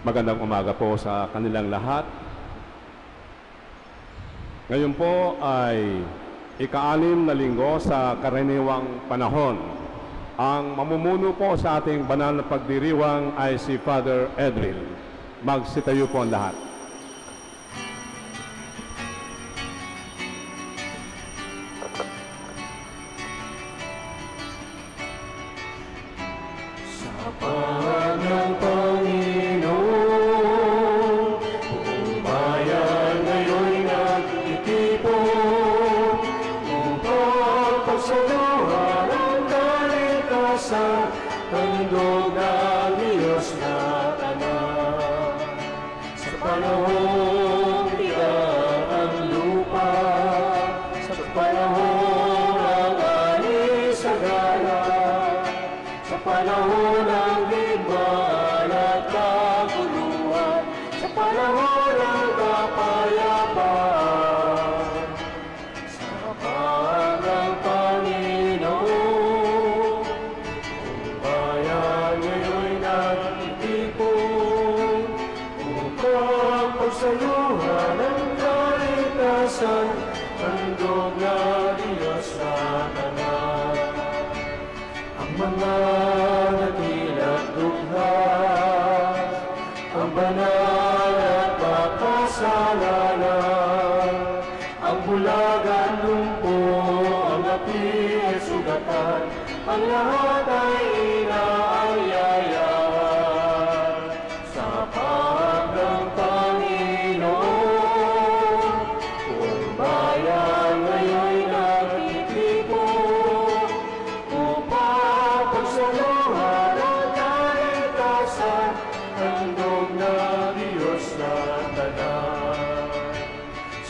Magandang umaga po sa kanilang lahat. Ngayon po ay ika-6 na linggo sa karaniwang panahon. Ang mamumuno po sa ating banal na pagdiriwang ay si Father Edril. Magsitayo po ang lahat. Ang lahat ay inaanyayahan sa pag ng Panginoon. Kung bayan ngayon'y nagtitipon upang pagsaluhan ang kaligtasan, handog na Diyos na tanan.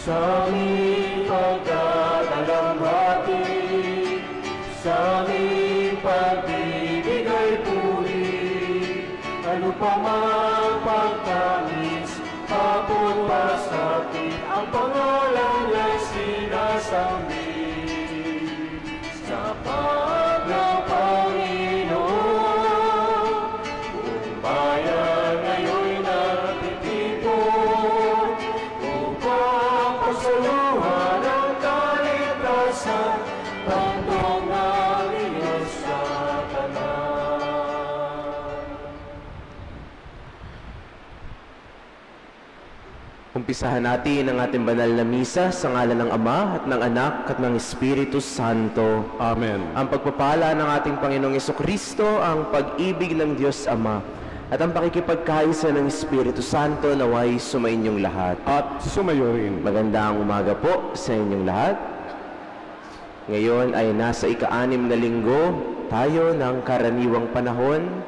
Sa aming pagdadalamhati, sa aming pagbibigay puri, ano pa mang pagtamis, hapon pa sa atin, ang pangalan niya'y sinasamba. Sa pag ng Panginoon, kung bayan ngayon'y nagtitipon upang pagsaluhan ang kaligtasan, handog na Diyos sa tanan. Umpisahan natin ang ating banal na misa sa ngalan ng Ama at ng Anak at ng Espiritu Santo. Amen. Ang pagpapala ng ating Panginoong Jesucristo, ang pag-ibig ng Diyos Ama, at ang pakikipagkaisa ng Espiritu Santo naway sumainyong lahat. At sumayo rin. Magandang umaga po sa inyong lahat. Ngayon ay nasa ika-6 na linggo tayo ng karaniwang panahon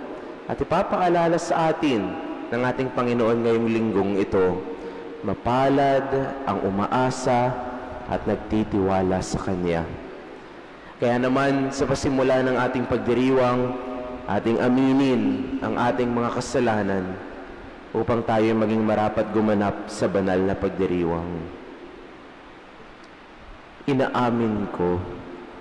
at ipapaalala sa atin ng ating Panginoon ngayong linggong ito, mapalad ang umaasa at nagtitiwala sa Kanya. Kaya naman sa pasimula ng ating pagdiriwang, ating aminin ang ating mga kasalanan upang tayo maging marapat gumanap sa banal na pagdiriwang. Inaamin ko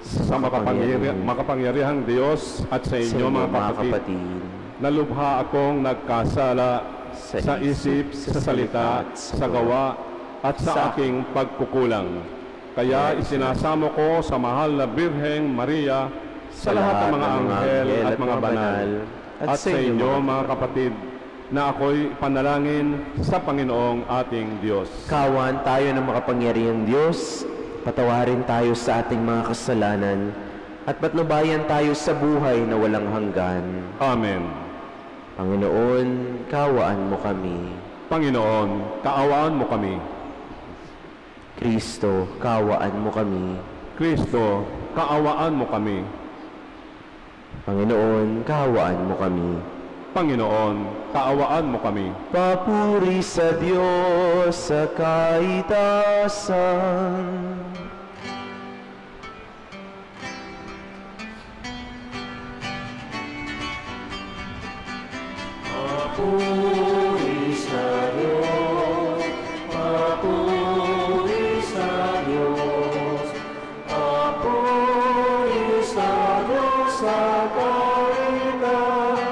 sa makapangyarihang Diyos at sa inyo mga kapatid, na lubha akong nagkasala sa isip, sa salita, sa gawa, at sa aking pagkukulang. Kaya isinasamo ko sa mahal na Birheng Maria, sa lahat ng mga anghel at mga banal, at sa inyo mga kapatid, na ako'y panalangin sa Panginoong ating Diyos. Kawan tayo ng makapangyarihang Diyos, patawarin tayo sa ating mga kasalanan, at patnubayan tayo sa buhay na walang hanggan. Amen. Panginoon, kaawaan mo kami. Panginoon, kaawaan mo kami. Kristo, kaawaan mo kami. Kristo, kaawaan mo kami. Panginoon, kaawaan mo kami. Panginoon, kaawaan mo kami. Papuri sa Diyos sa kaitasan. Papuri sa Diyos, papuri sa Diyos, papuri sa Diyos sa kaligtasan.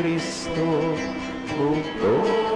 Kristo, bugtong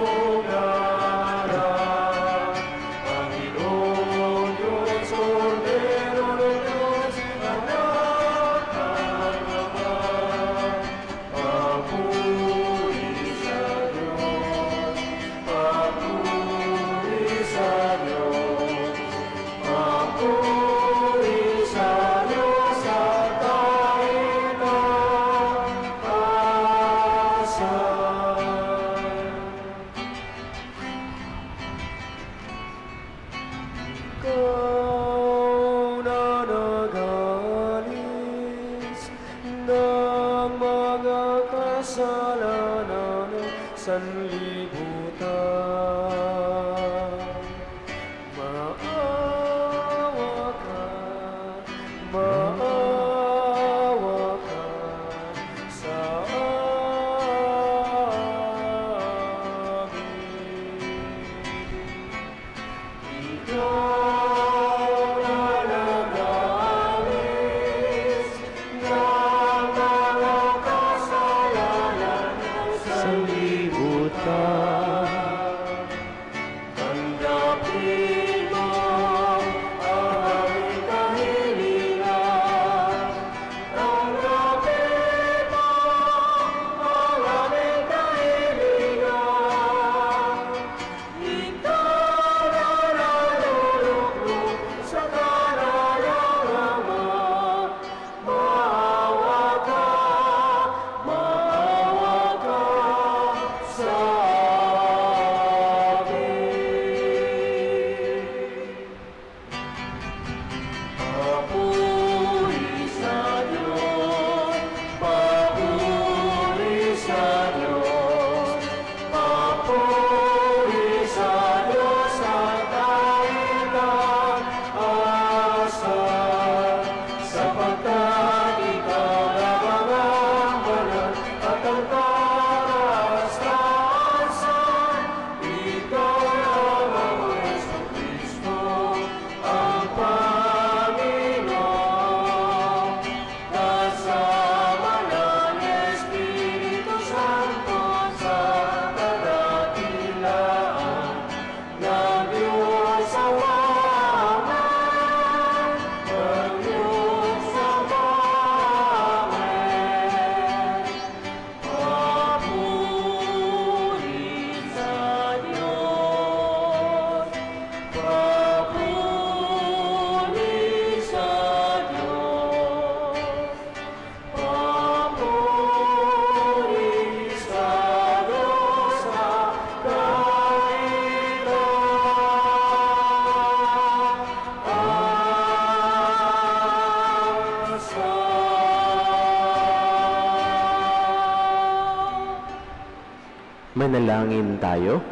Manalangin tayo.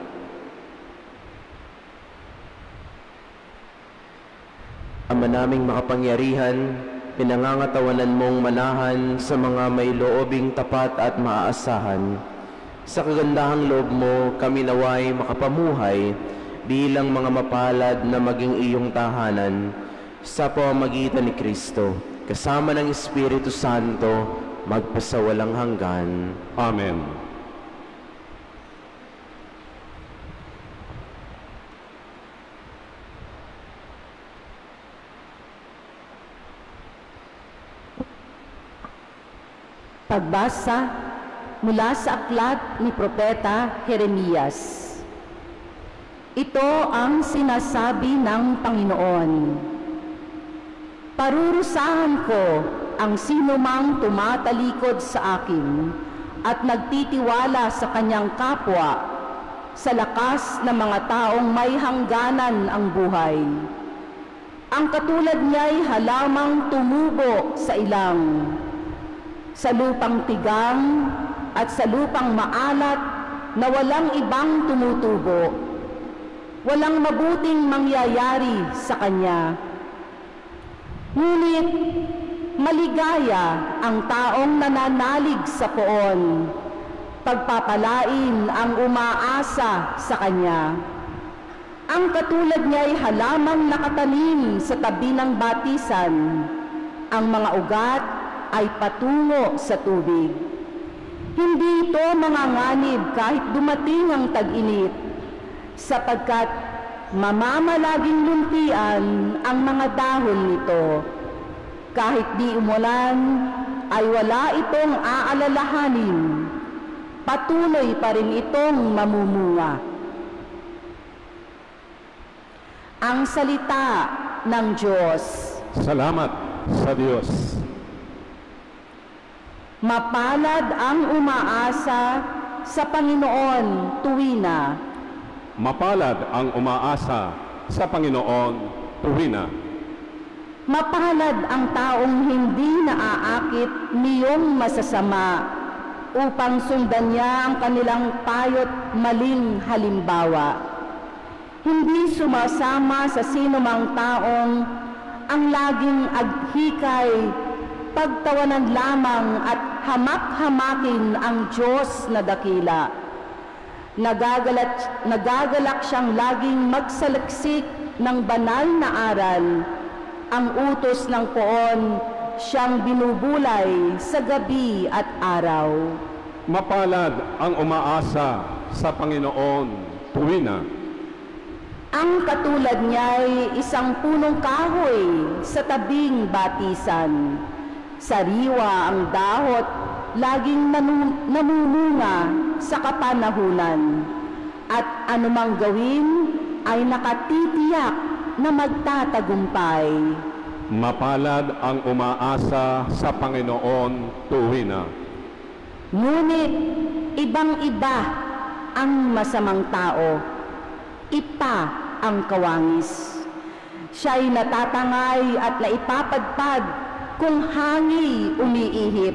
Ama naming makapangyarihan, pinangangatawanan mong manahan sa mga may loobing tapat at maaasahan. Sa kagandahang loob mo, kami naway makapamuhay bilang mga mapalad na maging iyong tahanan sa pamamagitan ni Kristo, kasama ng Espiritu Santo, magpasawalang hanggan. Amen. Pagbasa mula sa aklat ni Propeta Jeremias. Ito ang sinasabi ng Panginoon. Parurusahan ko ang sinumang tumatalikod sa akin at nagtitiwala sa kanyang kapwa sa lakas ng mga taong may hangganan ang buhay. Ang katulad niya'y halamang tumubo sa ilang, sa lupang tigang at sa lupang maalat na walang ibang tumutubo. Walang mabuting mangyayari sa kanya. Ngunit maligaya ang taong nananalig sa poon, pagpapalain ang umaasa sa kanya. Ang katulad niya'y halamang nakatanim sa tabi ng batisan, ang mga ugat ay patungo sa tubig. Hindi ito manganganib kahit dumating ang tag-init, sapagkat mamamalaging luntian ang mga dahon nito. Kahit di umulan, ay wala itong aalalahanin. Patuloy pa rin itong mamumunga. Ang salita ng Diyos. Salamat sa Diyos. Mapalad ang umaasa sa Panginoon tuwina. Mapalad ang umaasa sa Panginoon tuwina. Mapalad ang taong hindi naaakit niyong masasama upang sundan niya ang kanilang payo't maling halimbawa. Hindi sumasama sa sinumang taong ang laging aghikay, pagtawanan lamang at hamak-hamakin ang Diyos na dakila. Nagagalak siyang laging magsaliksik ng banal na aral. Ang utos ng poon siyang binubulay sa gabi at araw. Mapalad ang umaasa sa Panginoon tuwina. Ang katulad niya'y isang punong kahoy sa tabing batisan. Sariwa ang dahot, laging namumunga sa kapanahunan. At anumang gawin ay nakatitiyak na magtatagumpay. Mapalad ang umaasa sa Panginoon tuwina. Ngunit ibang-iba ang masamang tao. Ipa ang kawangis. Siya'y natatangay at naipapadpad kung hangi umiihip.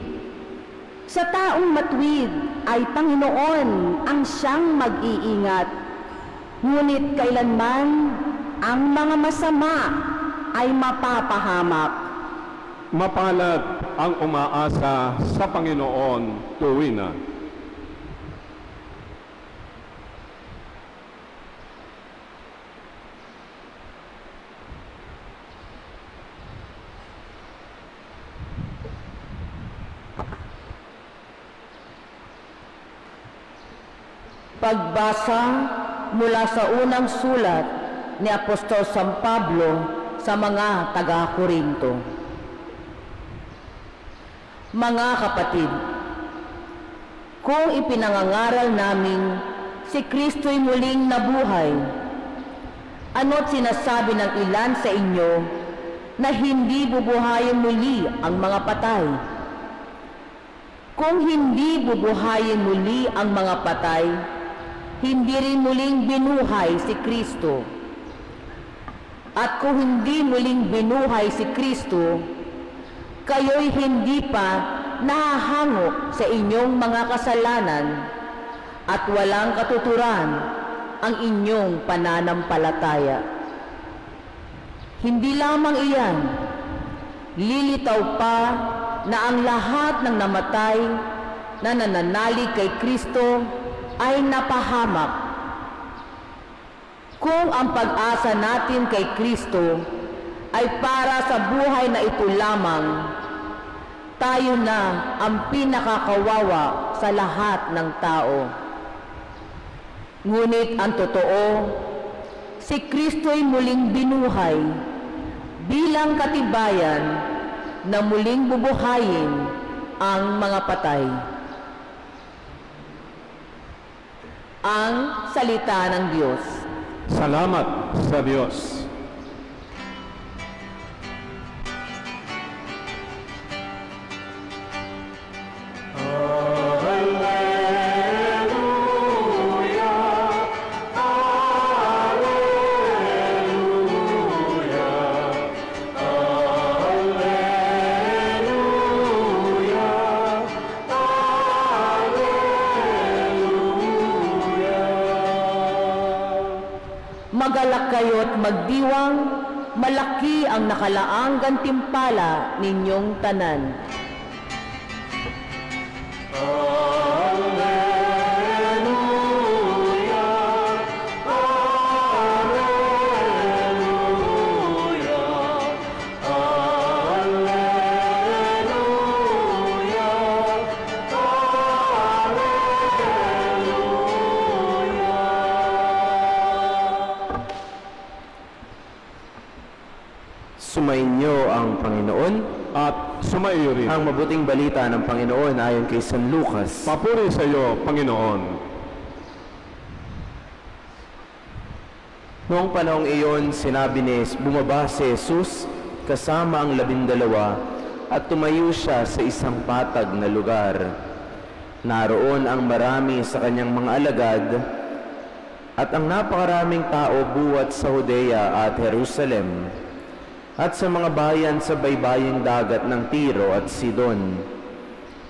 Sa taong matuwid ay Panginoon ang siyang mag-iingat. Ngunit kailanman ang mga masama ay mapapahamak. Mapalad ang umaasa sa Panginoon tuwina. Pagbasa mula sa unang sulat ni Apostol San Pablo sa mga taga-Korinto. Mga kapatid, kung ipinangangaral namin si Kristo'y muling nabuhay, ano't sinasabi ng ilan sa inyo na hindi bubuhayin muli ang mga patay? Kung hindi bubuhayin muli ang mga patay, hindi rin muling binuhay si Kristo. At kung hindi muling binuhay si Kristo, kayo'y hindi pa nahahango sa inyong mga kasalanan at walang katuturan ang inyong pananampalataya. Hindi lamang iyan, lilitaw pa na ang lahat ng namatay na nananalig kay Kristo ay napahamak. Kung ang pag-asa natin kay Kristo ay para sa buhay na ito lamang, tayo na ang pinakakawawa sa lahat ng tao. Ngunit ang totoo, si Kristo'y muling binuhay bilang katibayan na muling bubuhayin ang mga patay. Ang salita ng Diyos. Salamat sa Diyos. Magalak kayo't magdiwang, malaki ang nakalaang gantimpala ninyong tanan. Sumainyo ang Panginoon at sumaiyo rin. ang mabuting balita ng Panginoon ayon kay San Lucas. Papuri sa iyo, Panginoon. Noong panahong iyon, bumaba si Jesus kasama ang 12 at tumayo siya sa isang patag na lugar. Naroon ang marami sa kanyang mga alagad at ang napakaraming tao buwat sa Judea at Jerusalem at sa mga bayan sa baybaying dagat ng Tiro at Sidon.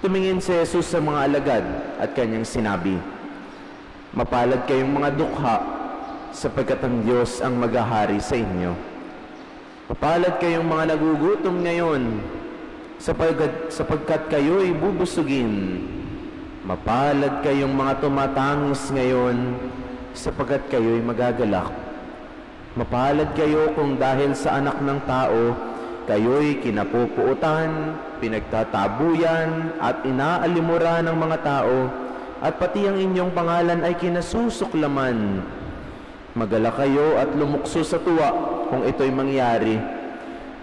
Tumingin si Jesus sa mga alagad at kanyang sinabi, "Mapalad kayong mga dukha, sapagkat ang Diyos ang maghahari sa inyo. Mapalad kayong mga nagugutom ngayon, sapagkat kayo'y bubusugin. Mapalad kayong mga tumatangis ngayon, sapagkat kayo'y magagalak. Mapalad kayo kung dahil sa Anak ng Tao, kayo'y kinapupuutan, pinagtatabuyan, at inaalimuran ng mga tao, at pati ang inyong pangalan ay kinasusuklaman. Magalak kayo at lumukso sa tuwa kung ito'y mangyari,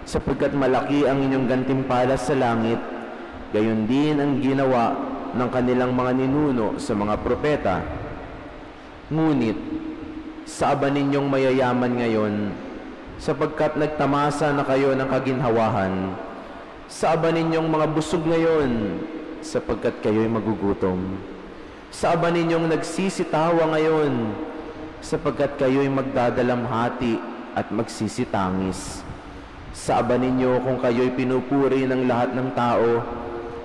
sapagkat malaki ang inyong gantimpala sa langit. Gayon din ang ginawa ng kanilang mga ninuno sa mga propeta. Ngunit, sa aba ninyong mayayaman ngayon, sapagkat nagtamasa na kayo ng kaginhawahan. Sa aba ninyong mga busog ngayon, sapagkat kayo'y magugutom. Sa aba ninyong nagsisitawa ngayon, sapagkat kayo'y magdadalamhati at magsisitangis. Sa aba ninyo kung kayo'y pinupuri ng lahat ng tao,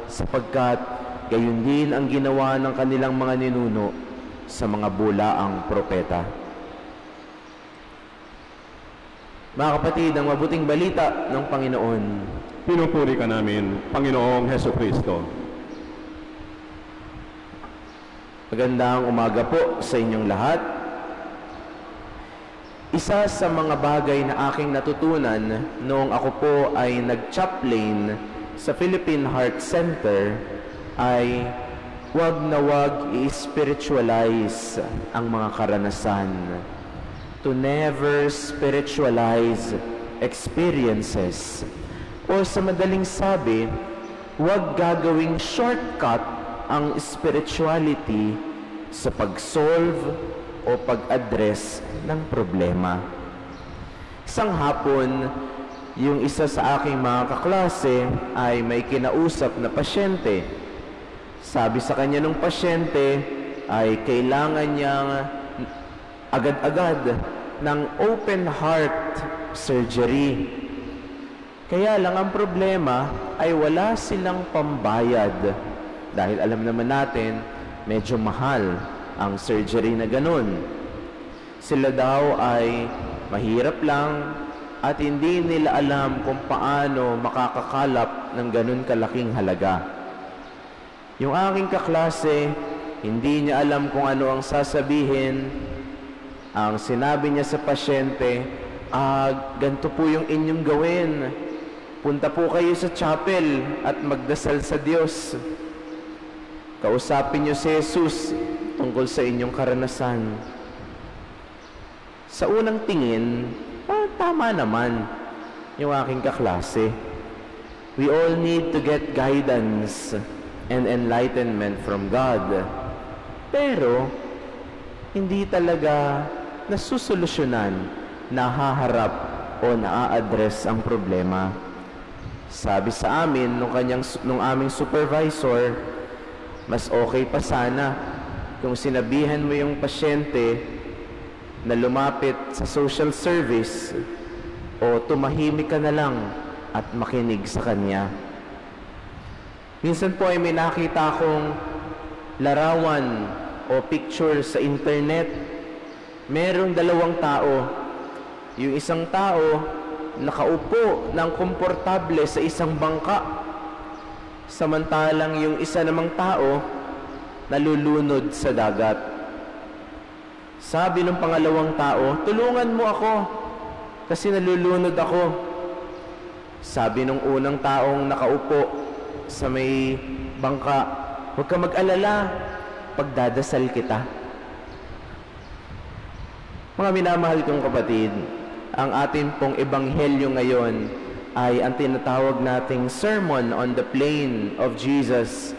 sapagkat gayon din ang ginawa ng kanilang mga ninuno sa mga bulaang propeta." Mga kapatid, ang mabuting balita ng Panginoon. Pinupuri ka namin, Panginoong Hesukristo. Magandang umaga po sa inyong lahat. Isa sa mga bagay na aking natutunan noong ako po ay nag-chaplain sa Philippine Heart Center ay wag na wag i-spiritualize ang mga karanasan. To never spiritualize experiences. O sa madaling sabi, wag gagawing shortcut ang spirituality sa pag-solve o pag-address ng problema. Isang hapon, yung isa sa aking mga kaklase ay may kinausap na pasyente. Sabi sa kanya ng pasyente ay kailangan niyang agad-agad ng open heart surgery. Kaya lang ang problema ay wala silang pambayad. Dahil alam naman natin, medyo mahal ang surgery na ganun. Sila daw ay mahirap lang at hindi nila alam kung paano makakakalap ng ganun kalaking halaga. Yung aking kaklase, hindi niya alam kung ano ang sasabihin. Ang sinabi niya sa pasyente, ganito po yung inyong gawin. Punta po kayo sa chapel at magdasal sa Diyos. Kausapin niyo si Jesus tungkol sa inyong karanasan. Sa unang tingin, tama naman yung aking kaklase. We all need to get guidance and enlightenment from God. Pero, hindi talaga nasusolusyonan, nahaharap o naa-address ang problema. Sabi sa amin, nung aming supervisor, mas okay pa sana kung sinabihan mo yung pasyente na lumapit sa social service o tumahimik ka na lang at makinig sa kanya. Minsan po ay may nakita akong larawan o picture sa internet. Merong 2 tao. Yung isang tao nakaupo ng komportable sa isang bangka. Samantalang yung isa namang tao nalulunod sa dagat. Sabi ng pangalawang tao, "Tulungan mo ako kasi nalulunod ako." Sabi ng unang taong nakaupo sa may bangka, "Huwag ka mag-alala, pagdadasal kita." Mga minamahal kong kapatid, ang atin pong ebanghelyo ngayon ay ang tinatawag nating Sermon on the Plain of Jesus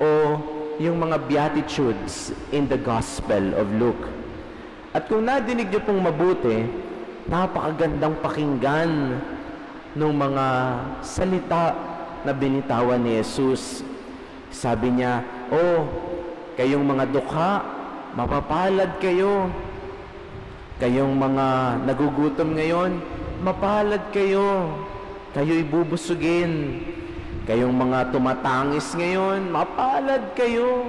o yung mga Beatitudes in the Gospel of Luke. At kung nadinig niyo pong mabuti, napakagandang pakinggan ng mga salita na binitawan ni Jesus. Sabi niya, "Oh, kayong mga dukha, mapapalad kayo. Kayong mga nagugutom ngayon, mapalad kayo. Kayo'y bubusugin. Kayong mga tumatangis ngayon, mapalad kayo.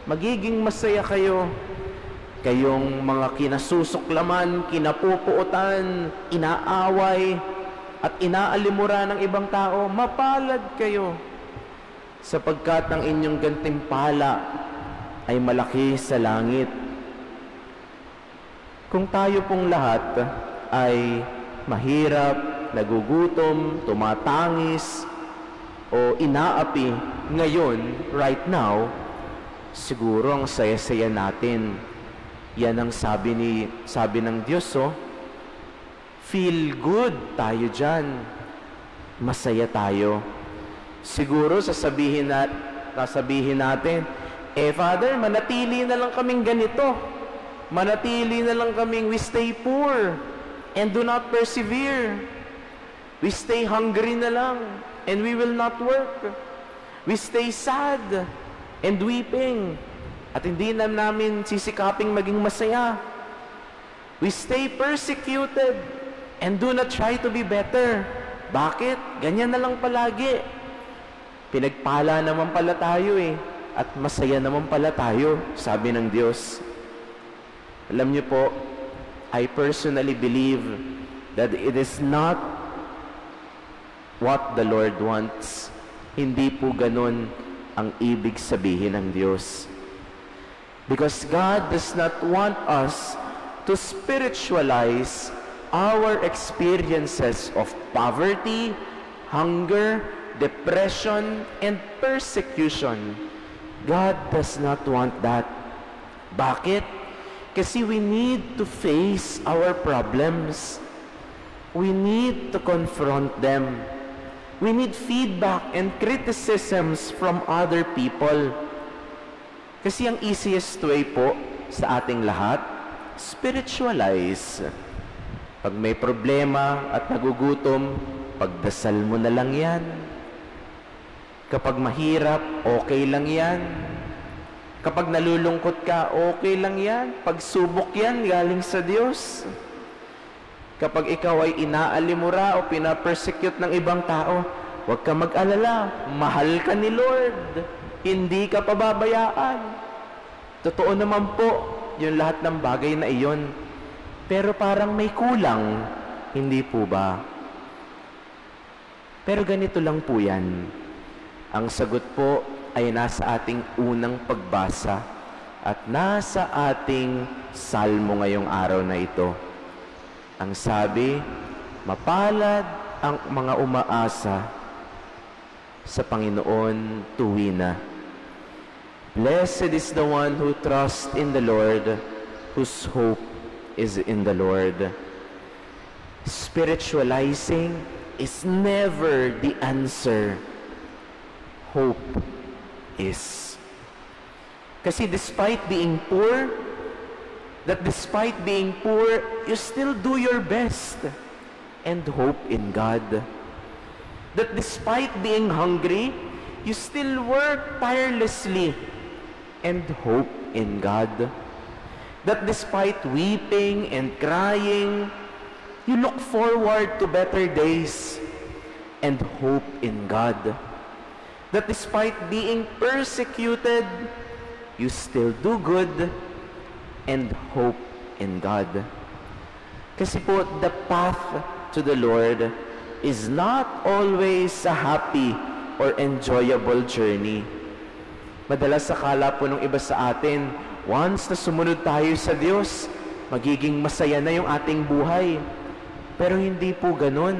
Magiging masaya kayo. Kayong mga kinasusuklaman, kinapupuutan, inaaway, at inaalimura ng ibang tao, mapalad kayo. Sapagkat ang inyong gantimpala ay malaki sa langit." Kung tayo pong lahat ay mahirap, nagugutom, tumatangis, o inaapi ngayon, right now, siguro ang saya-saya natin. Yan ang sabi ng Diyos, feel good tayo dyan. Masaya tayo. Siguro sasabihin natin, Father, manatili na lang kaming ganito. Manatili na lang kaming we stay poor and do not persevere. We stay hungry na lang and we will not work. We stay sad and weeping at hindi na namin sisikaping maging masaya. We stay persecuted and do not try to be better. Bakit? Ganyan na lang palagi. Pinagpala naman pala tayo at masaya naman pala tayo, sabi ng Diyos. Alam niyo po, I personally believe that it is not what the Lord wants. Hindi po ganun ang ibig sabihin ng Diyos. Because God does not want us to spiritualize our experiences of poverty, hunger, depression, and persecution. God does not want that. Bakit? Kasi we need to face our problems. We need to confront them. We need feedback and criticisms from other people. Kasi ang easiest way po sa ating lahat, spiritualize. Pag may problema at nagugutom, pagdasal mo na lang yan. Kapag mahirap, okay lang yan. Kapag nalulungkot ka, okay lang yan. Pagsubok yan, galing sa Diyos. Kapag ikaw ay inaalimura o pinapersecute ng ibang tao, huwag ka mag-alala, mahal ka ni Lord. Hindi ka pababayaan. Totoo naman po, yung lahat ng bagay na iyon. Pero parang may kulang, hindi po ba? Pero ganito lang po yan. Ang sagot po ay nasa ating unang pagbasa at nasa ating salmo ngayong araw na ito. Ang sabi, mapalad ang mga umaasa sa Panginoon tuwina. Blessed is the one who trusts in the Lord, whose hope is in the Lord. Spiritualizing is never the answer. Hope is. Kasi despite being poor, you still do your best and hope in God. That despite being hungry, you still work tirelessly and hope in God. That despite weeping and crying, you look forward to better days and hope in God. That despite being persecuted, you still do good and hope in God. Kasi po, the path to the Lord is not always a happy or enjoyable journey. Madalas akala po ng iba sa atin, once na sumunod tayo sa Diyos, magiging masaya na yung ating buhay. Pero hindi po ganun.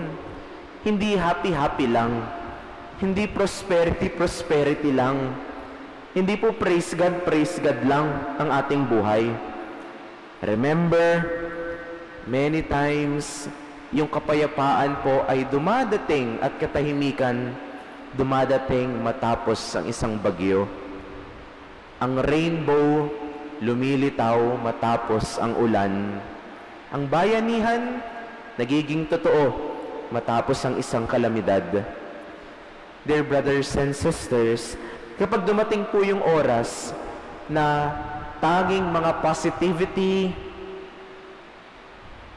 Hindi happy-happy lang. Hindi prosperity lang. Hindi po praise God lang ang ating buhay. Remember, many times, yung kapayapaan po ay dumadating at katahimikan, dumadating matapos ang isang bagyo. Ang rainbow lumilitaw matapos ang ulan. Ang bayanihan nagiging totoo matapos ang isang kalamidad. Dear brothers and sisters, kapag dumating po yung oras na tanging mga positivity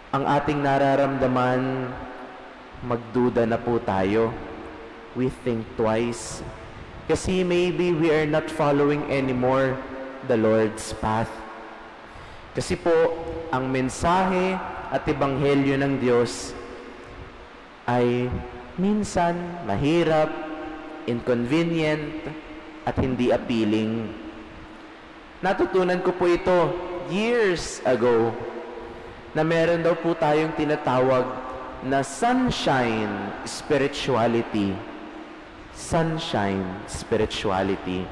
ang ating nararamdaman, magduda na po tayo. We think twice. Kasi maybe we are not following anymore the Lord's path. Kasi po, ang mensahe at ebanghelyo ng Diyos ay minsan mahirap, inconvenient, at hindi appealing. Natutunan ko po ito years ago na meron daw po tayong tinatawag na sunshine spirituality. Sunshine spirituality.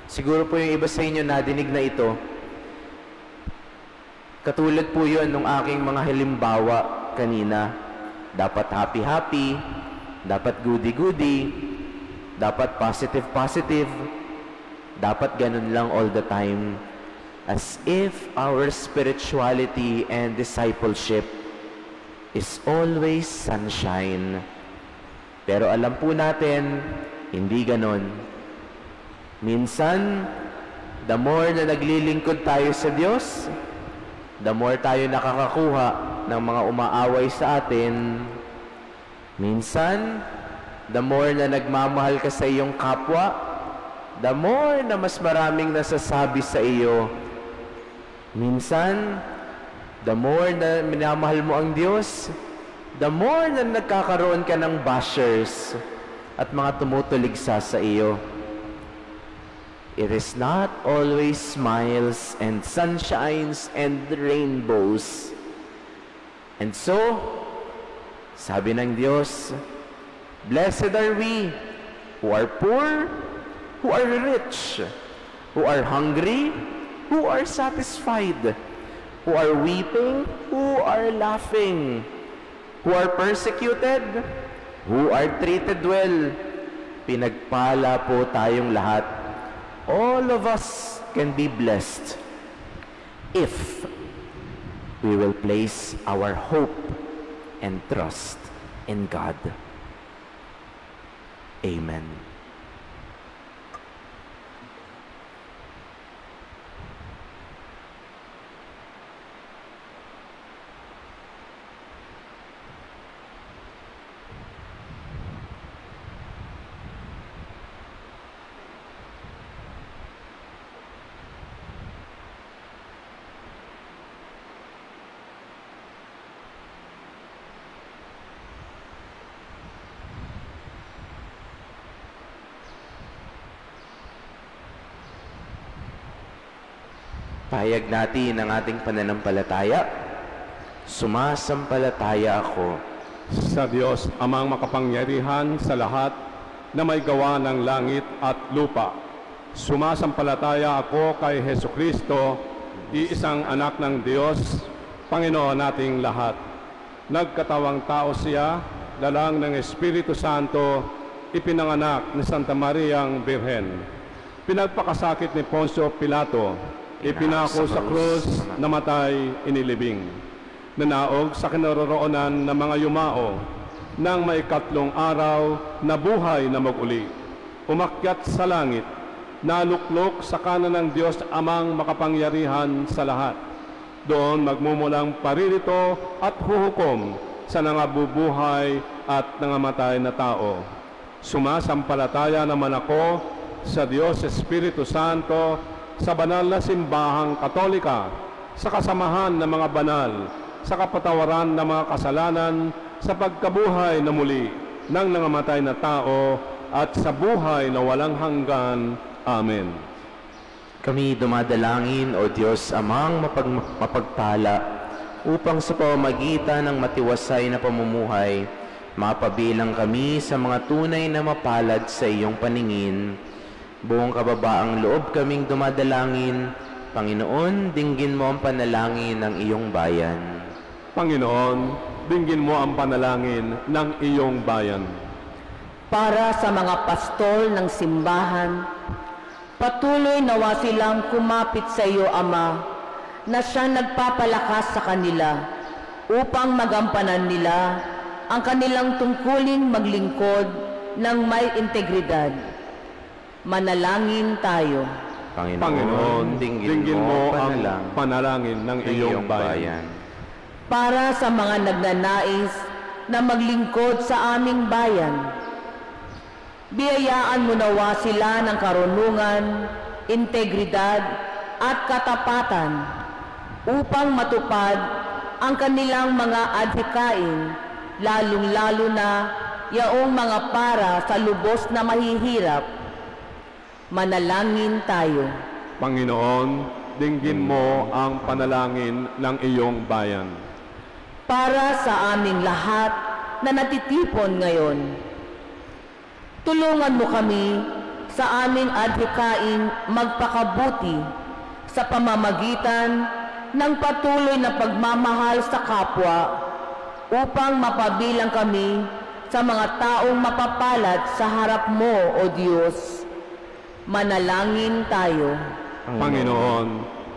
Siguro po yung iba sa inyo nadinig na ito. Katulad po yun nung aking mga halimbawa kanina. Dapat happy-happy, dapat goody-goody, dapat positive-positive, dapat ganun lang all the time. As if our spirituality and discipleship is always sunshine. Pero alam po natin, hindi ganon. Minsan, the more na naglilingkod tayo sa Diyos, the more tayo nakakakuha ng mga umaaway sa atin. Minsan, the more na nagmamahal ka sa iyong kapwa, the more na mas maraming nasasabi sa iyo. Minsan, the more na minamahal mo ang Diyos, the more na nagkakaroon ka ng bashers at mga tumutuligsa sa iyo. It is not always smiles and sunshines and rainbows. And so, sabi ng Diyos, blessed are we who are poor, who are rich, who are hungry, who are satisfied, who are weeping, who are laughing, who are persecuted, who are treated well. Pinagpala po tayong lahat. All of us can be blessed if we will place our hope and trust in God. Amen. Pahayag natin ang ating pananampalataya. Sumasampalataya ako sa Diyos amang makapangyarihan sa lahat na may gawa ng langit at lupa. Sumasampalataya ako kay Hesukristo, iisang anak ng Diyos, Panginoon nating lahat. Nagkatawang tao siya, dalang ng Espiritu Santo, ipinanganak ni Santa Mariang Birhen. Pinagpakasakit ni Poncio Pilato, ipinako sa krus, namatay, inilibing. Nanaog sa kinaroroonan ng mga yumao, nang may 3 araw na buhay na mag-uli. Umakyat sa langit, naluklok sa kanan ng Diyos amang makapangyarihan sa lahat. Doon magmumulang paririto at huhukom sa nangabubuhay at nangamatay na tao. Sumasampalataya naman ako sa Diyos Espiritu Santo, sa banal na simbahang Katolika, sa kasamahan ng mga banal, sa kapatawaran ng mga kasalanan, sa pagkabuhay na muli ng nangamatay na tao, at sa buhay na walang hanggan. Amen. Kami dumadalangin, O Diyos amang mapagpala, upang sa pamamagitan ng matiwasay na pamumuhay, mapabilang kami sa mga tunay na mapalad sa iyong paningin. Buong kababaang loob kaming dumadalangin, Panginoon, dinggin mo ang panalangin ng iyong bayan. Panginoon, dinggin mo ang panalangin ng iyong bayan. Para sa mga pastol ng simbahan, patuloy nawa silang kumapit sa iyo, Ama, na siya nagpapalakas sa kanila upang magampanan nila ang kanilang tungkuling maglingkod ng may integridad. Manalangin tayo. Panginoon, dinggin mo ang panalangin ng iyong bayan. Para sa mga nagnanais na maglingkod sa aming bayan, biyayaan mo nawa sila ng karunungan, integridad at katapatan upang matupad ang kanilang mga adhikain, lalong-lalo na yaong mga para sa lubos na mahihirap. Manalangin tayo. Panginoon, dinggin mo ang panalangin ng iyong bayan. Para sa aming lahat na natitipon ngayon, tulungan mo kami sa aming adhikain magpakabuti sa pamamagitan ng patuloy na pagmamahal sa kapwa upang mapabilang kami sa mga taong mapapalad sa harap mo, O Diyos. Manalangin tayo. Panginoon,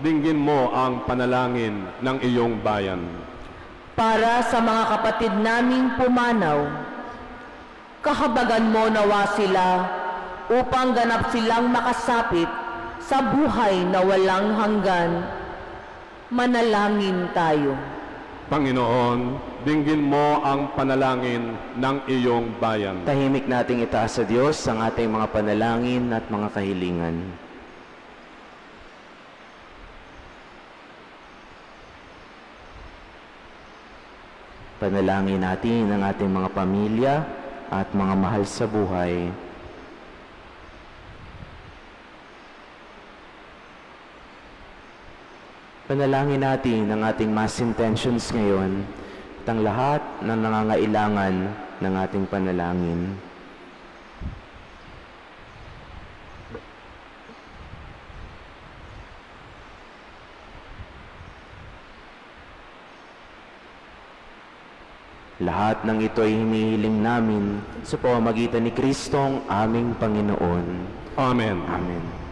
dinggin mo ang panalangin ng iyong bayan. Para sa mga kapatid naming pumanaw, kahabagan mo nawa sila upang ganap silang makasapit sa buhay na walang hanggan. Manalangin tayo. Panginoon, dinggin mo ang panalangin ng iyong bayan. Tahimik nating itaas sa Diyos ang ating mga panalangin at mga kahilingan. Panalangin natin ang ating mga pamilya at mga mahal sa buhay. Panalangin natin ang ating mass intentions ngayon at ang lahat ng nangangailangan ng ating panalangin. Lahat ng ito ay hinihiling namin sa pamamagitan ni Kristong aming Panginoon. Amen. Amen.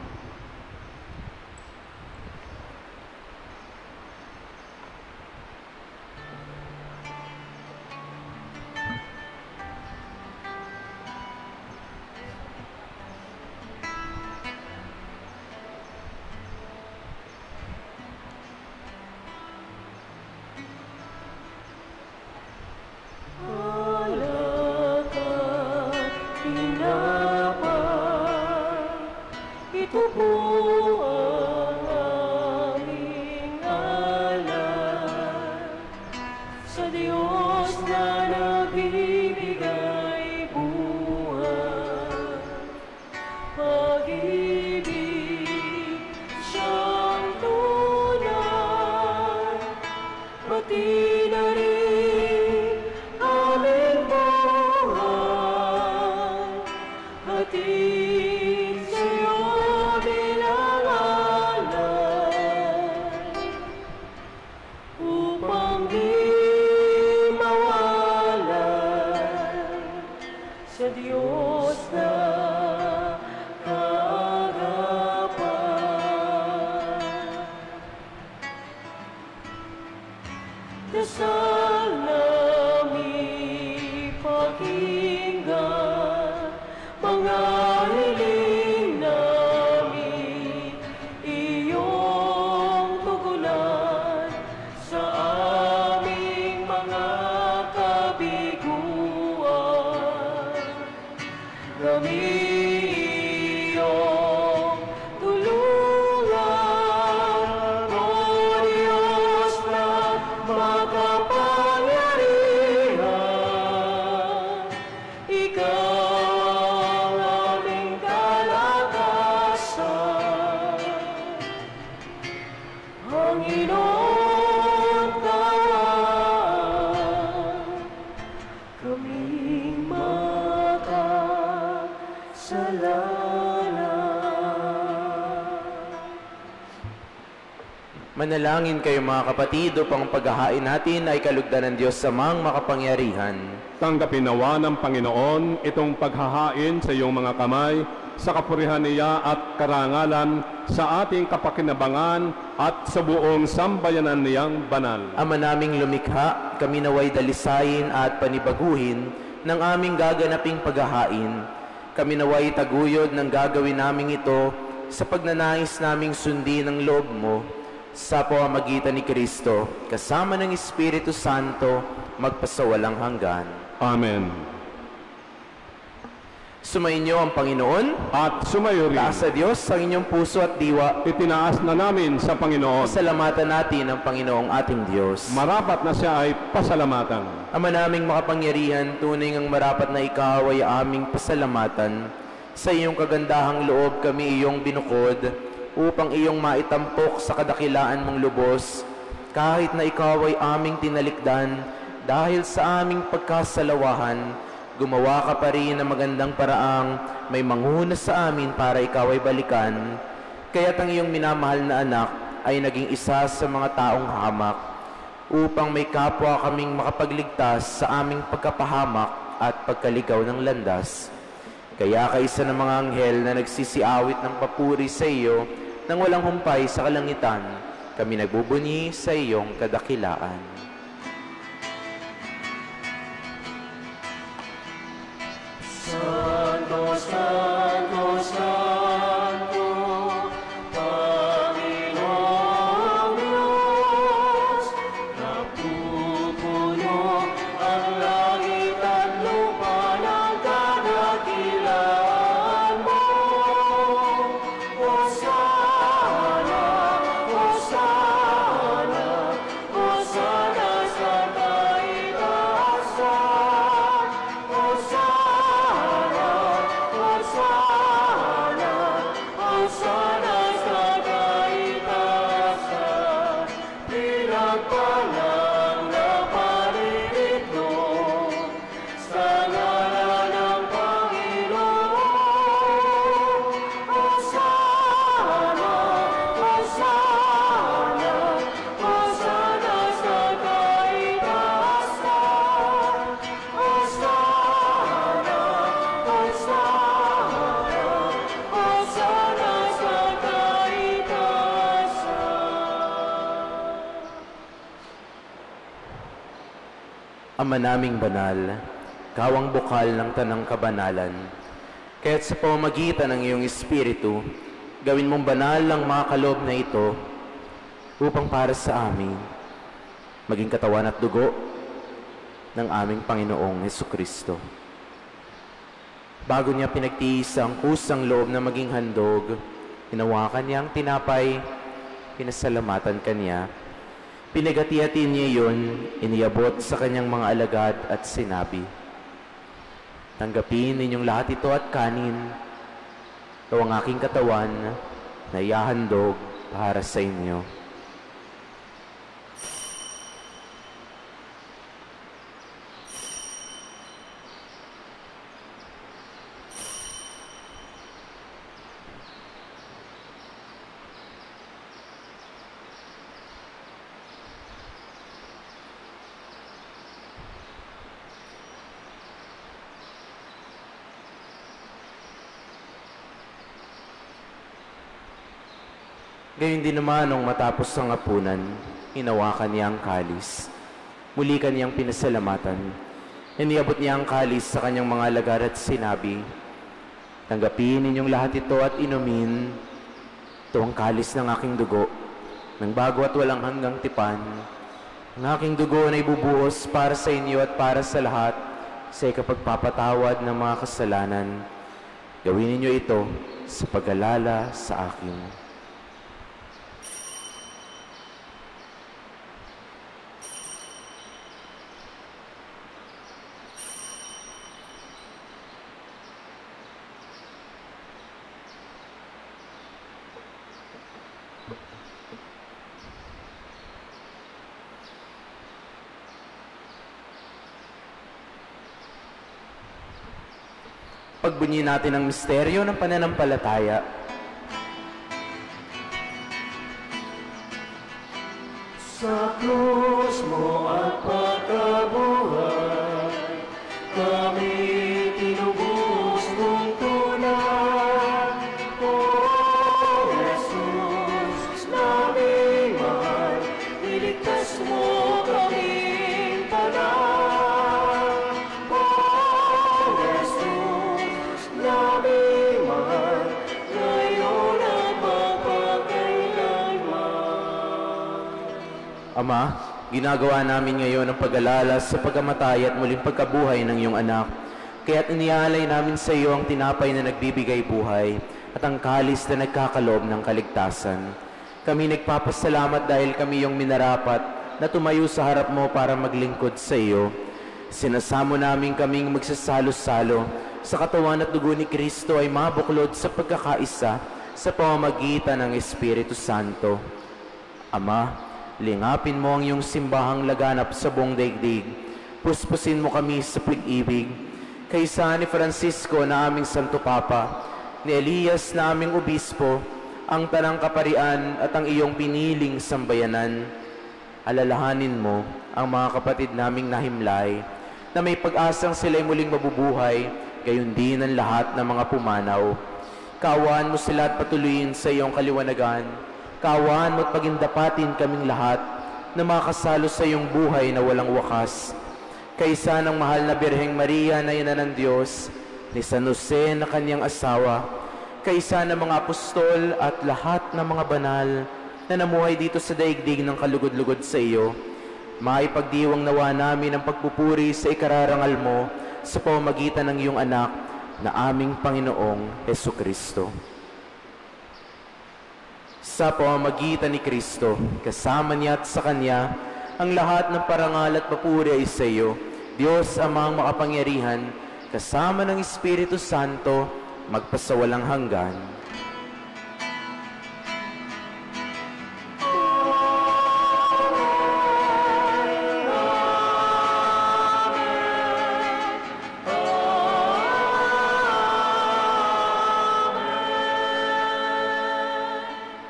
Manalangin kayo mga kapatid upang paghahain natin ay kalugdan ng Diyos Amang makapangyarihan. Tanggapin nawa ng Panginoon itong paghahain sa iyong mga kamay sa kapurihan niya at karangalan sa ating kapakinabangan at sa buong sambayanan niyang banal. Ama naming lumikha, kami naway dalisayin at panibaguhin ng aming gaganaping paghahain. Kami naway taguyod ng gagawin naming ito sa pagnanais naming sundin ang loob mo sa pamamagitan ni Kristo, kasama ng Espiritu Santo, magpasawalang hanggan. Amen. Sumainyo ang Panginoon at sumayo rin. Taas sa Diyos ang inyong puso at diwa. Itinaas na namin sa Panginoon. Pasalamatan natin ang Panginoong ating Diyos. Marapat na siya ay pasalamatan. Ama naming makapangyarihan, tunay ngang marapat na ikaw ay aming pasalamatan. Sa iyong kagandahang loob kami iyong binukod, upang iyong maitampok sa kadakilaan mong lubos, kahit na ikaw ay aming tinalikdan, dahil sa aming pagkasalawahan, gumawa ka pa rin ng magandang paraang may manguna sa amin para ikaw ay balikan. Kaya't ang iyong minamahal na anak ay naging isa sa mga taong hamak, upang may kapwa kaming makapagligtas sa aming pagkapahamak at pagkaligaw ng landas. Kaya kaisa ng mga anghel na nagsisiawit ng papuri sa iyo, nang walang humpay sa kalangitan, kami nagbubunyi sa iyong kadakilaan. Santo, Santo, Santo, Panginoong Diyos, napupuno ang langit at lupa ng kadakilaan mo. Hosana, Hosana, Hosana sa kaitaasan. Hosana, Hosana, Hosana sa kaitaasan. Pinagpalang na paririto sa ngalan ng Panginoon. Hosana, Hosana, Hosana sa kaitaasan. Hosana, Hosana, Hosana sa kaitaasan. Ama naming banal, ikaw ang bukal ng tanang kabanalan. Kaya't sa pamamagitan ng iyong Espiritu, gawin mong banal ang mga kaloob na ito upang para sa amin maging katawan at dugo ng aming Panginoong Hesukristo. Bago niya pinagtiis ang kusang loob na maging handog, hinawakan niya ang tinapay, pinasalamatan kanya. Pinagati-hati niya iyon, iniabot sa kanyang mga alagad at sinabi, "Tanggapin ninyong lahat ito at kanin. Ito ang aking katawan na iahandog para sa inyo." Gayon din naman nung matapos ang hapunan, hinawakan niya ang kalis. Muli kaniyang pinasalamatan. Iniabot niya ang kalis sa kanyang mga alagad at sinabi, "Tanggapin ninyong lahat ito at inumin. Ito ang kalis ng aking dugo, ng bago at walang hanggang tipan. Ang aking dugo na ibubuhos para sa inyo at para sa lahat sa ikapagpapatawad ng mga kasalanan. Gawin ninyo ito sa pag-alala sa akin." Pagbunyi natin ang misteryo ng pananampalataya. Sa krus mo at pagkabuhay, kami tinubos mong tunay. O Jesus, naming mahal, niligtas mo kaming tanan. O Jesus, naming mahal, ngayon at magpapakailanman. Ama, ginagawa namin ngayon ang pag-alala sa pagkamatay at muling pagkabuhay ng iyong anak. Kaya't iniaalay namin sa iyo ang tinapay na nagbibigay buhay at ang kalis na nagkakaloob ng kaligtasan. Kami nagpapasalamat dahil kami iyong minarapat na tumayo sa harap mo para maglingkod sa iyo. Sinasamo namin kaming magsasalo-salo sa katawan at dugo ni Kristo ay mabuklod sa pagkakaisa sa pamamagitan ng Espiritu Santo. Ama, lingapin mo ang iyong simbahang laganap sa buong daigdig. Puspusin mo kami sa pag-ibig. Kaysa ni Francisco na aming Santo Papa, ni Elias na aming Obispo, ang Tanang Kaparian at ang iyong piniling sambayanan. Alalahanin mo ang mga kapatid naming nahimlay, na may pag-asang sila'y muling mabubuhay, gayon din ang lahat ng mga pumanaw. Kaawaan mo sila at patuloyin sa iyong kaliwanagan. Kaawaan mo at pagindapatin kaming lahat na makasalo sa iyong buhay na walang wakas. Kaysa ng mahal na Birheng Maria na ina ng Diyos, ni San Jose na kanyang asawa, kaysa ng mga apostol at lahat ng mga banal na namuhay dito sa daigdig ng kalugod-lugod sa iyo, maipagdiwang nawa namin ang pagpupuri sa ikararangal mo sa pamamagitan ng iyong anak na aming Panginoong Hesukristo. Sa pamamagitan ni Kristo, kasama niya at sa Kanya, ang lahat ng parangal at papuri ay sa iyo, Diyos Amang makapangyarihan, kasama ng Espiritu Santo, magpasawalang hanggan.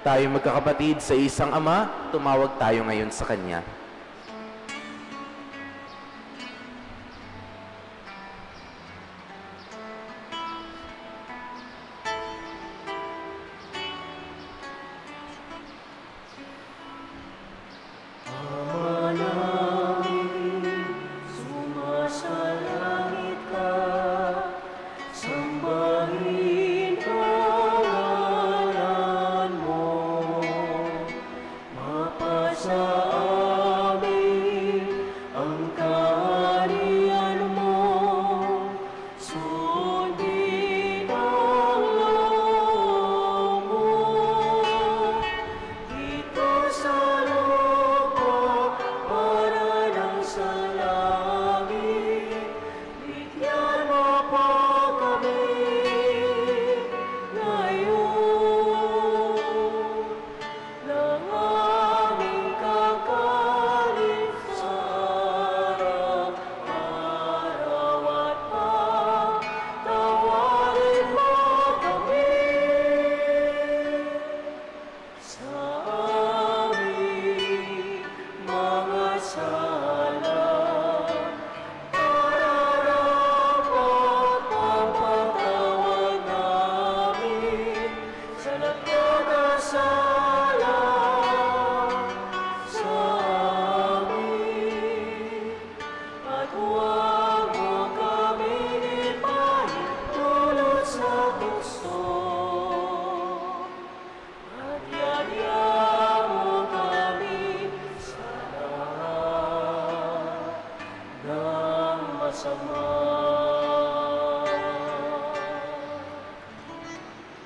Tayo magkakapatid sa isang Ama, tumawag tayo ngayon sa Kanya.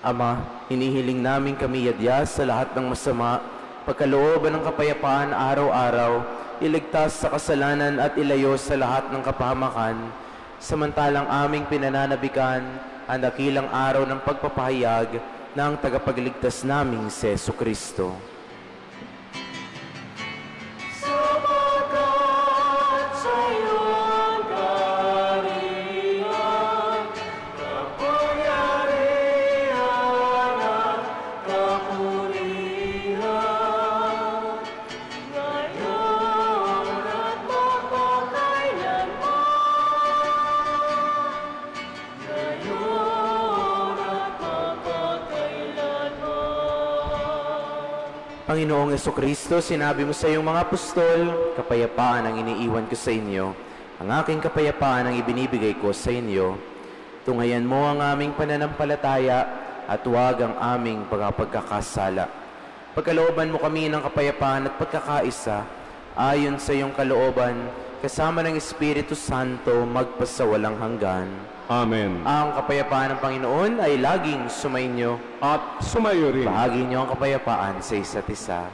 Ama, hinihiling namin kami yadya sa lahat ng masama, pagkalooban ng kapayapaan araw-araw, iligtas sa kasalanan at ilayo sa lahat ng kapahamakan, samantalang aming pinananabikan ang dakilang araw ng pagpapahayag ng tagapagligtas naming si Jesucristo. Panginoong Jesucristo, sinabi mo sa iyong mga apostol, kapayapaan ang iniiwan ko sa inyo, ang aking kapayapaan ang ibinibigay ko sa inyo. Tunghayan mo ang aming pananampalataya at huwag ang aming pagkakasala. Pagkalooban mo kami ng kapayapaan at pagkakaisa, ayon sa iyong kalooban, kasama ng Espiritu Santo, magpasawalang hanggan. Amen. Ang kapayapaan ng Panginoon ay laging sumainyo. At sumayo rin. Bahagi niyo ang kapayapaan sa isa't isa.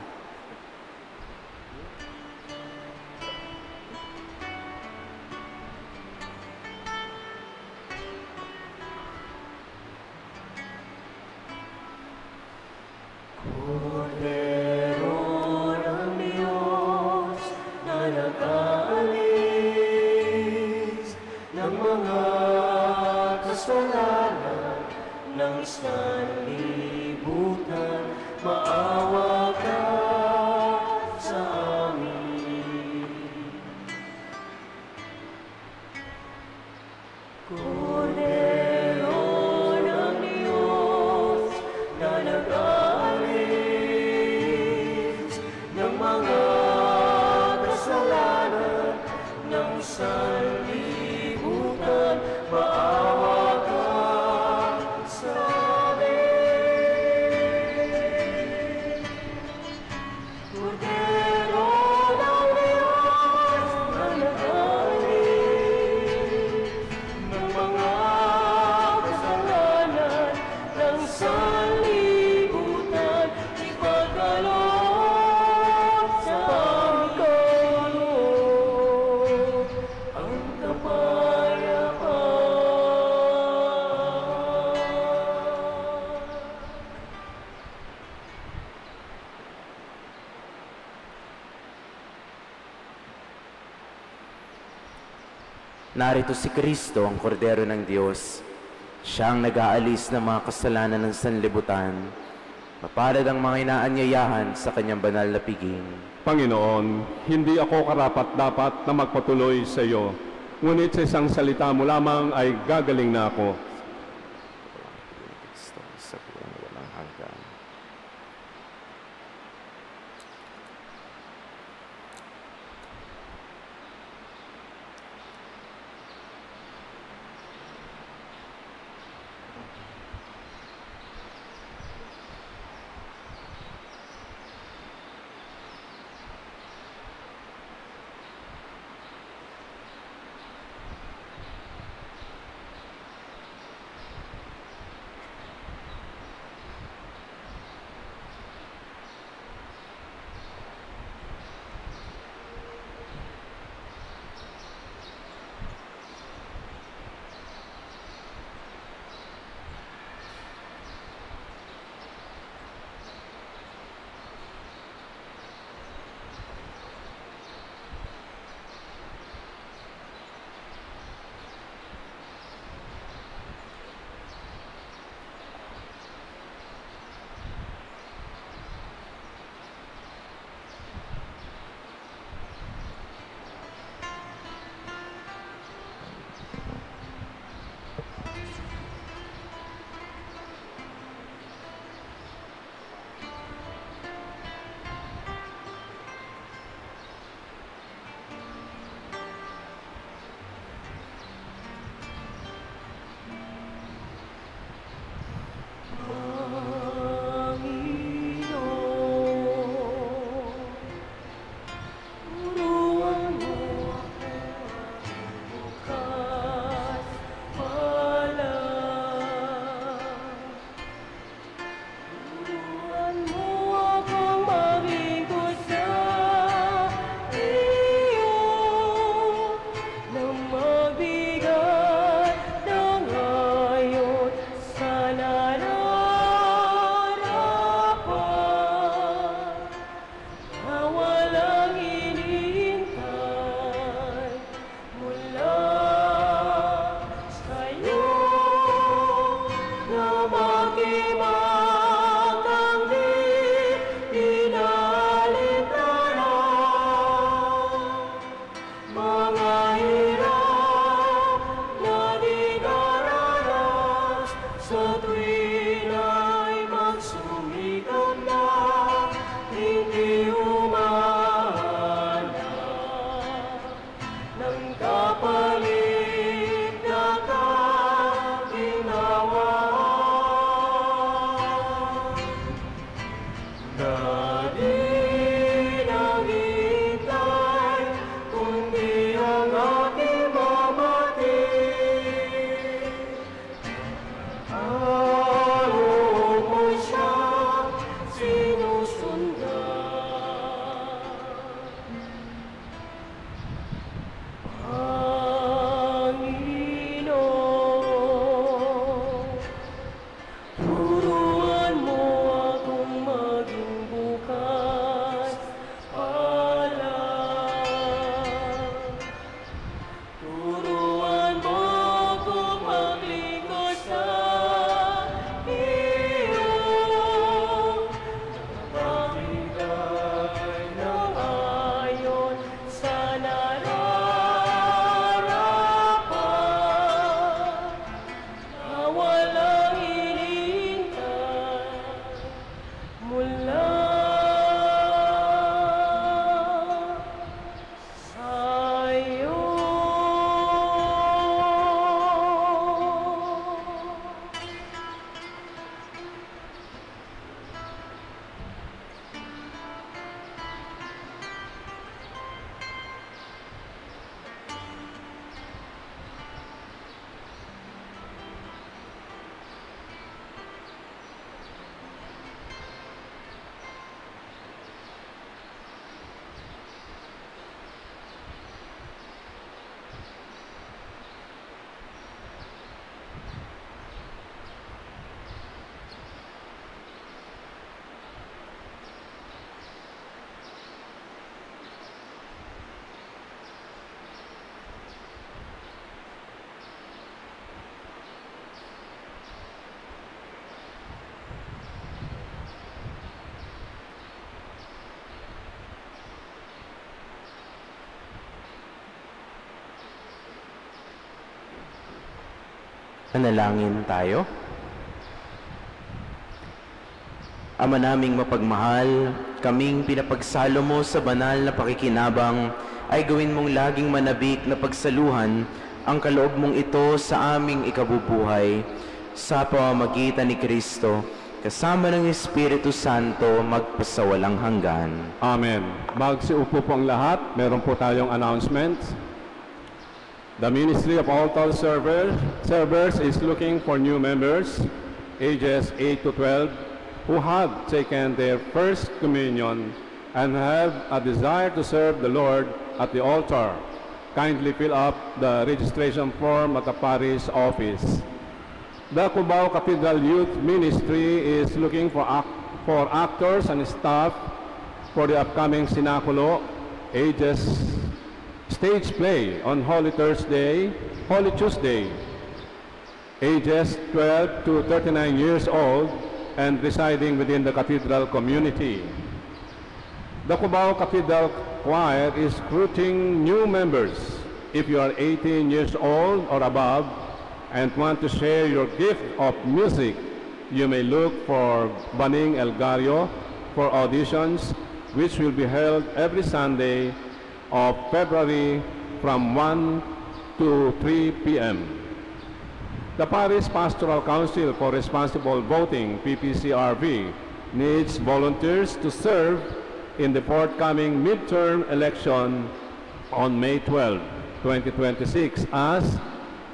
Narito si Kristo, ang Kordero ng Diyos. Siya ang nag-aalis ng mga kasalanan ng sanlibutan. Mapalad ang mga inaanyayahan sa kanyang banal na piging. Panginoon, hindi ako karapat-dapat na magpatuloy sa iyo, ngunit sa isang salita mo lamang ay gagaling na ako. Sa walang hanggan. Manalangin tayo. Ama naming mapagmahal, kaming pinapagsalo mo sa banal na pakikinabang, ay gawin mong laging manabik na pagsaluhan ang kaloob mong ito sa aming ikabubuhay. Sa pamamagitan ni Kristo, kasama ng Espiritu Santo, magpasawalang hanggan. Amen. Magsiupo po ang lahat. Meron po tayong announcements. The Ministry of Altar Servers is looking for new members, ages 8 to 12, who have taken their first communion and have a desire to serve the Lord at the altar. Kindly fill up the registration form at the parish office. The Cubao Cathedral Youth Ministry is looking for actors and staff for the upcoming Sinaculo ages stage play on Holy Tuesday, ages 12 to 39 years old and residing within the cathedral community. The Cubao Cathedral Choir is recruiting new members. If you are 18 years old or above and want to share your gift of music, you may look for Baning Elgario for auditions, which will be held every Sunday of February from 1 to 3 p.m. The Parish Pastoral Council for Responsible Voting, PPCRV, needs volunteers to serve in the forthcoming midterm election on May 12, 2026 as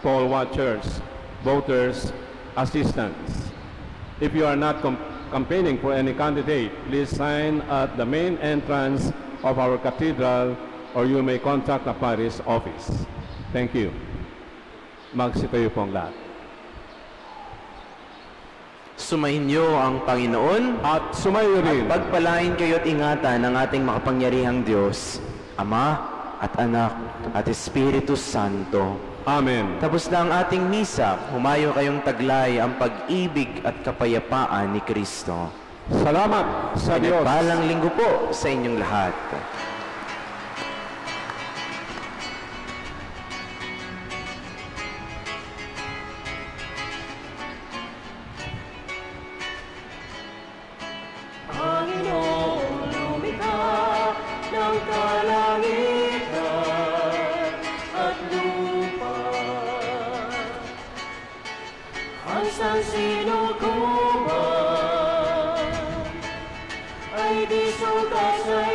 poll watchers, voters, assistants. If you are not campaigning for any candidate, please sign at the main entrance of our cathedral or you may contact the parish office. Thank you. Magsitayo po ang lahat. Sumayin niyo ang Panginoon At sumayo rin. at pagpalain kayo at ingatan ng ating makapangyarihang Diyos, Ama at Anak at Espiritu Santo. Amen. Tapos na ang ating misa, humayo kayong taglay ang pag-ibig at kapayapaan ni Kristo. Salamat sa Diyos. Pinagpalang linggo po sa inyong lahat. Panginoon, lumikha ng kalangitan at lupa. Ang sansinukuban ay di sukat sa